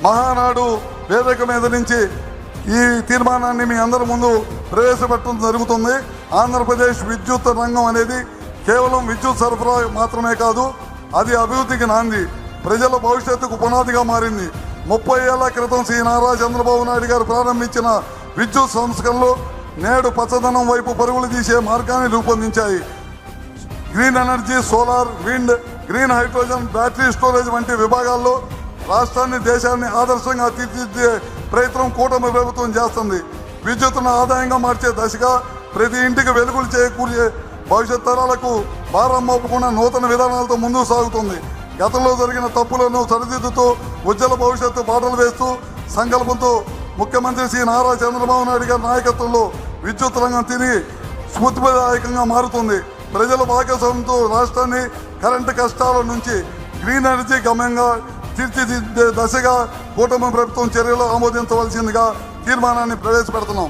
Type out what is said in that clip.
మహానాడు వేదిక మీద నుంచి ఈ తీర్మానాన్ని మీ అందరి ముందు ప్రవేశపెట్టడం జరుగుతుంది. ఆంధ్రప్రదేశ్ విద్యుత్ రంగం అనేది కేవలం విద్యుత్ సరఫరా మాత్రమే కాదు, అది అభివృద్ధికి నాంది, ప్రజల భవిష్యత్తుకు పునాదిగా మారింది. 30 ఏళ్ల క్రితం శ్రీ నారా చంద్రబాబు నాయుడు గారు ప్రారంభించిన విద్యుత్ సంస్కరణలు నేడు పచ్చదనం వైపు పరుగులు తీసే మార్గాన్ని రూపొందించాయి. Green energy, solar, wind, green hydrogen, battery storage వంటి విభాగాల్లో రాష్ట్రాన్ని, దేశాన్ని ఆదర్శంగా తీర్చిదిద్దే ప్రయత్నం కూటమి ప్రభుత్వం చేస్తుంది. విద్యుత్తును ఆదాయంగా మార్చే దశగా ప్రతి ఇంటికి వెలుగులు చేకూర్చే, భవిష్యత్ తరాలకు భారం మోపకుండా నూతన విధానాలతో ముందుకు సాగుతుంది. గతంలో జరిగిన తప్పులను సరిదిద్దుతూ ఉజ్వల భవిష్యత్తు బాటలు వేస్తూ సంకల్పంతో ముఖ్యమంత్రి శ్రీ నారా చంద్రబాబు నాయుడు గారి నాయకత్వంలో విద్యుత్ రంగం తిరిగి స్ఫూర్తిదాయకంగా మారుతుంది. ప్రజల భాగస్వామ్యంతో రాష్ట్రాన్ని కరెంటు కష్టాల నుంచి గ్రీన్ ఎనర్జీ గమ్యంగా తీర్చిదిద్దే దశగా కూటమి ప్రభుత్వం చర్యలు ఆమోదించవలసిందిగా తీర్మానాన్ని ప్రవేశపెడుతున్నాం.